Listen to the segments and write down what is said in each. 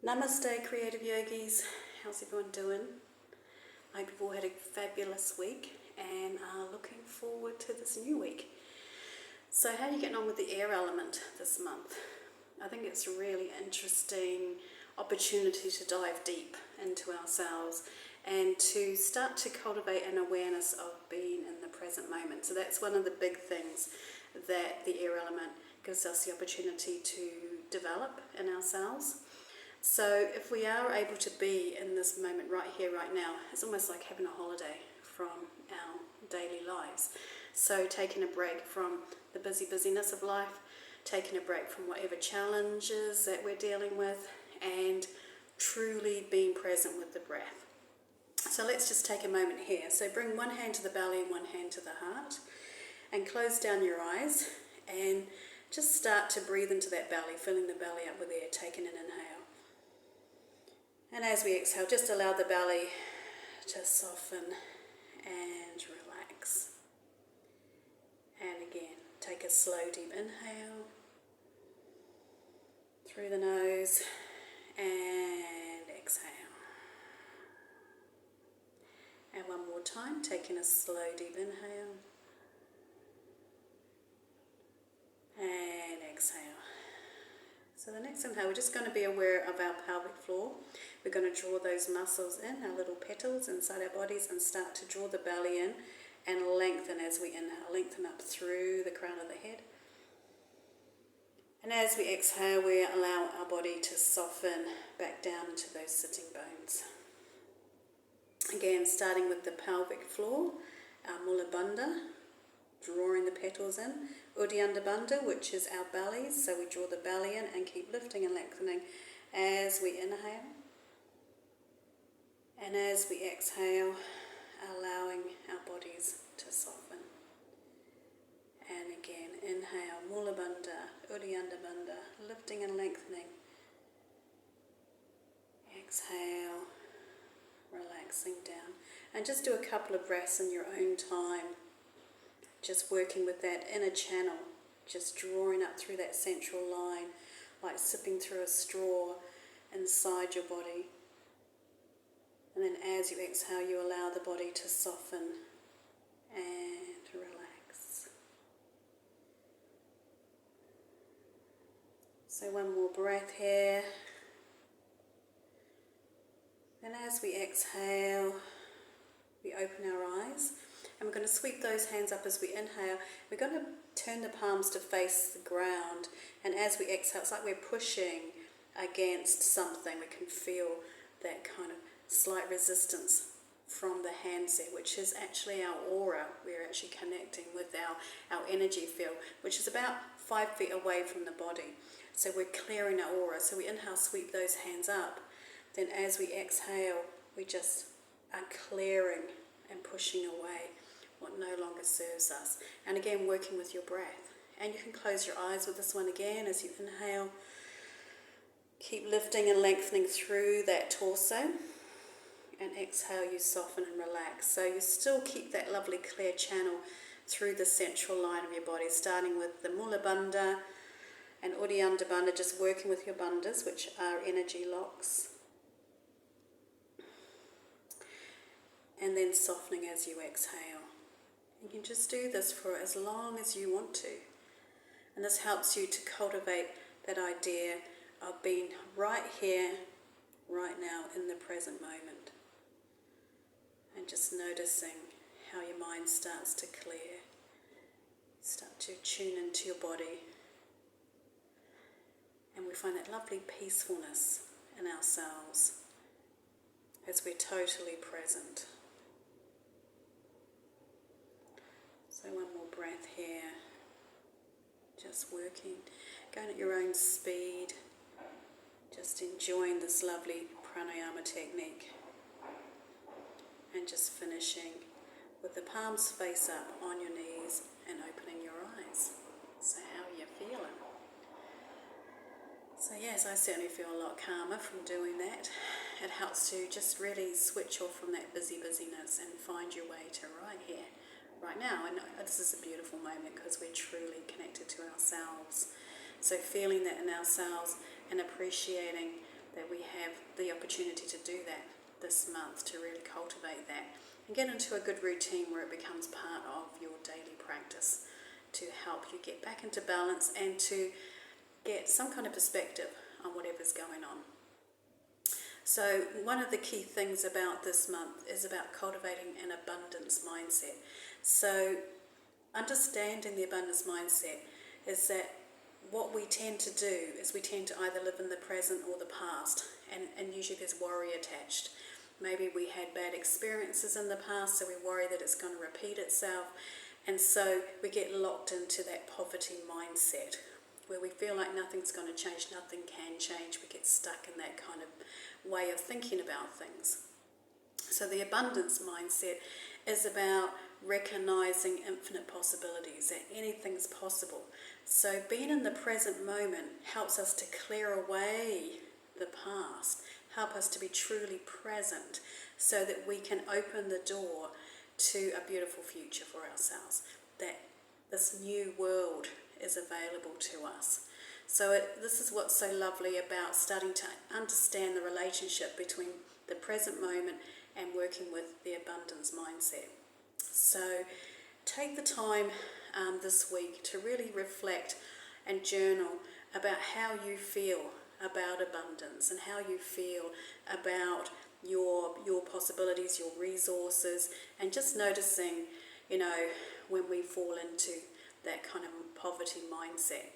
Namaste, creative yogis. How's everyone doing? I hope you've all had a fabulous week and are looking forward to this new week. So how are you getting on with the air element this month? I think it's a really interesting opportunity to dive deep into ourselves and to start to cultivate an awareness of being in the present moment. So that's one of the big things that the air element gives us the opportunity to develop in ourselves. So if we are able to be in this moment right here, right now, it's almost like having a holiday from our daily lives. So taking a break from the busyness of life, taking a break from whatever challenges that we're dealing with, and truly being present with the breath. So let's just take a moment here. So bring one hand to the belly and one hand to the heart, and close down your eyes and just start to breathe into that belly, filling the belly up with air, taking an inhale. And as we exhale, just allow the belly to soften and relax. And again, take a slow, deep inhale through the nose and exhale. And one more time, taking a slow, deep inhale and exhale. So the next inhale, we're just going to be aware of our pelvic floor. We're going to draw those muscles in, our little petals inside our bodies, and start to draw the belly in and lengthen as we inhale. Lengthen up through the crown of the head. And as we exhale, we allow our body to soften back down into those sitting bones. Again, starting with the pelvic floor, our mula bandha, drawing the petals in. Uddiyana bandha, which is our bellies, so we draw the belly in and keep lifting and lengthening as we inhale. And as we exhale, allowing our bodies to soften. And again, inhale, mula bandha, uddiyana bandha, lifting and lengthening. Exhale, relaxing down. And just do a couple of breaths in your own time. Just working with that inner channel, just drawing up through that central line, like sipping through a straw inside your body. And then as you exhale, you allow the body to soften and relax. So one more breath here. Then as we exhale, we open our eyes. And we're going to sweep those hands up as we inhale. We're going to turn the palms to face the ground. And as we exhale, it's like we're pushing against something. We can feel that kind of slight resistance from the hands there, which is actually our aura. We're actually connecting with our energy field, which is about 5 feet away from the body. So we're clearing our aura. So we inhale, sweep those hands up. Then as we exhale, we just are clearing and pushing away what no longer serves us. And again, working with your breath. And you can close your eyes with this one again as you inhale. Keep lifting and lengthening through that torso. And exhale, you soften and relax. So you still keep that lovely clear channel through the central line of your body, starting with the mula bandha and uddiyana bandha, just working with your bandhas, which are energy locks. And then softening as you exhale. You can just do this for as long as you want to. And this helps you to cultivate that idea of being right here, right now, in the present moment. And just noticing how your mind starts to clear. Start to tune into your body. And we find that lovely peacefulness in ourselves as we're totally present. So one more breath here, just working, going at your own speed, just enjoying this lovely pranayama technique, and just finishing with the palms face up on your knees and opening your eyes. So how are you feeling? So yes, I certainly feel a lot calmer from doing that. It helps to just really switch off from that busyness and find your way to right here, right now. And this is a beautiful moment because we're truly connected to ourselves. So feeling that in ourselves and appreciating that we have the opportunity to do that this month, to really cultivate that and get into a good routine where it becomes part of your daily practice to help you get back into balance and to get some kind of perspective on whatever's going on. So one of the key things about this month is about cultivating an abundance mindset. So understanding the abundance mindset is that what we tend to do is we tend to either live in the present or the past, and usually there's worry attached. Maybe we had bad experiences in the past, so we worry that it's going to repeat itself, and so we get locked into that poverty mindset where we feel like nothing's going to change, nothing can change. We get stuck in that kind of way of thinking about things. So the abundance mindset is about recognizing infinite possibilities, that anything's possible. So being in the present moment helps us to clear away the past, help us to be truly present so that we can open the door to a beautiful future for ourselves, that this new world is available to us. So this is what's so lovely about starting to understand the relationship between the present moment and working with the abundance mindset. So take the time this week to really reflect and journal about how you feel about abundance and how you feel about your possibilities, your resources, and just noticing, when we fall into that kind of poverty mindset.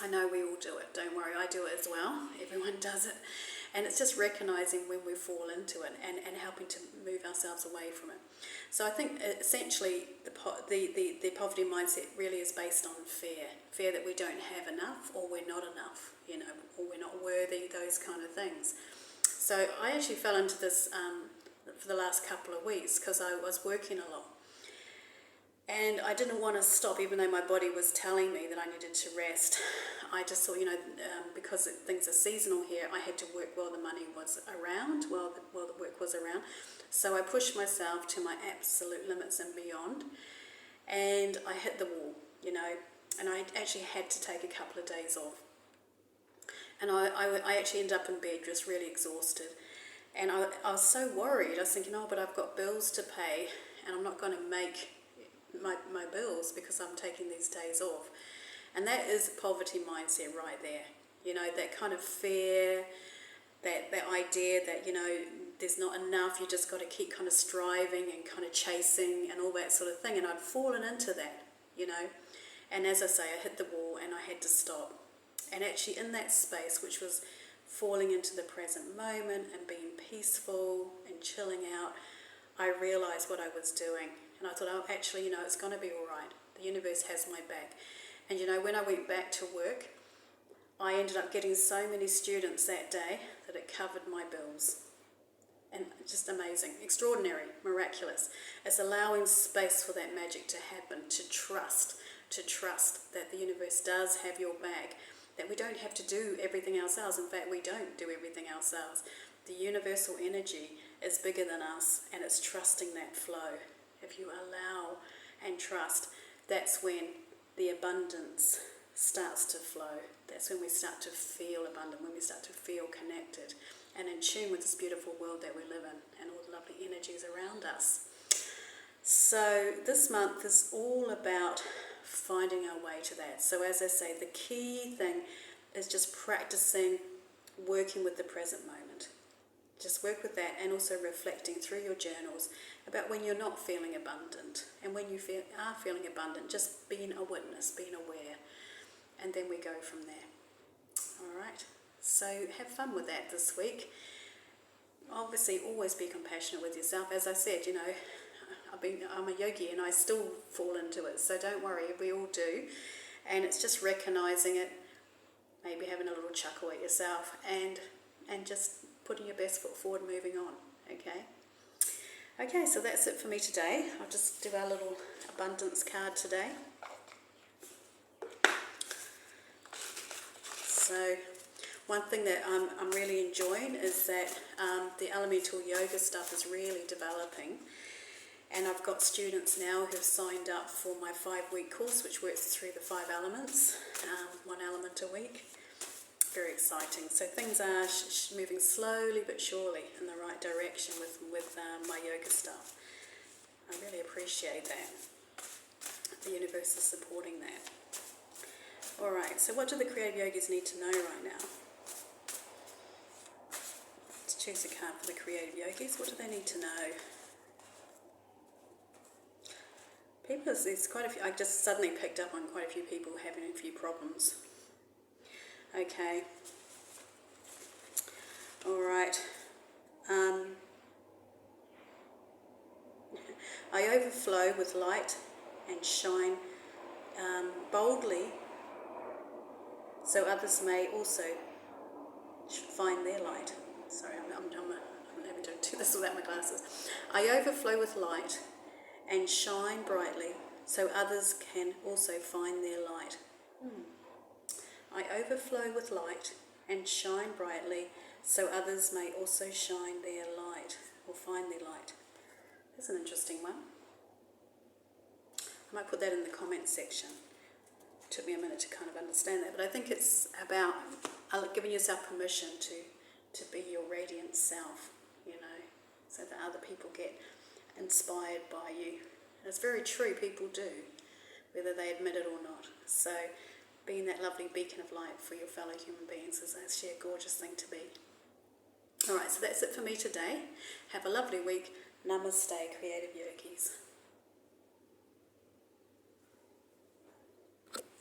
I know we all do it, don't worry, I do it as well, everyone does it. And it's just recognizing when we fall into it and helping to move ourselves away from it. So I think essentially the poverty mindset really is based on fear that we don't have enough, or we're not enough, or we're not worthy, those kind of things. So I actually fell into this for the last couple of weeks because I was working a lot. And I didn't want to stop, even though my body was telling me that I needed to rest. I just thought, because things are seasonal here, I had to work while the money was around, while the work was around. So I pushed myself to my absolute limits and beyond. And I hit the wall, and I actually had to take a couple of days off. And I actually ended up in bed just really exhausted. And I was so worried. I was thinking, but I've got bills to pay and I'm not going to make my bills because I'm taking these days off. And that is poverty mindset right there. That kind of fear, that idea that, there's not enough, you just got to keep kind of striving and kind of chasing and all that sort of thing. And I'd fallen into that, And as I say, I hit the wall and I had to stop. And actually in that space, which was falling into the present moment and being peaceful and chilling out, I realized what I was doing. And I thought, actually, it's going to be all right. The universe has my back. And, when I went back to work, I ended up getting so many students that day that it covered my bills. And just amazing, extraordinary, miraculous. It's allowing space for that magic to happen, to trust that the universe does have your back, that we don't have to do everything ourselves. In fact, we don't do everything ourselves. The universal energy is bigger than us, and it's trusting that flow. If you allow and trust, that's when the abundance starts to flow. That's when we start to feel abundant, when we start to feel connected and in tune with this beautiful world that we live in and all the lovely energies around us. So this month is all about finding our way to that. So as I say, the key thing is just practicing working with the present moment. Just work with that, and also reflecting through your journals about when you're not feeling abundant, and when you are feeling abundant, just being a witness, being aware, and then we go from there. All right, so have fun with that this week. Obviously, always be compassionate with yourself. As I said, I'm a yogi and I still fall into it, so don't worry, we all do. And it's just recognizing it, maybe having a little chuckle at yourself, and just putting your best foot forward, moving on. Okay, so that's it for me today. I'll just do our little abundance card today. So one thing that I'm really enjoying is that the elemental yoga stuff is really developing, and I've got students now who have signed up for my 5-week course, which works through the 5 elements, 1 element a week. very exciting. So things are moving slowly but surely in the right direction with my yoga stuff. I really appreciate that. The universe is supporting that. Alright, so what do the creative yogis need to know right now? Let's choose a card for the creative yogis. What do they need to know? People, there's quite a few, I just suddenly picked up on quite a few people having a few problems. Okay. Alright. I overflow with light and shine boldly so others may also find their light. Sorry, I'm having to do this without my glasses. I overflow with light and shine brightly so others can also find their light. I overflow with light and shine brightly so others may also shine their light or find their light. That's an interesting one. I might put that in the comment section. It took me a minute to kind of understand that, but I think it's about giving yourself permission to be your radiant self, you know, so that other people get inspired by you. And it's very true, people do, whether they admit it or not. So being that lovely beacon of light for your fellow human beings is actually a gorgeous thing to be. Alright, so that's it for me today. Have a lovely week. Namaste, creative yogis.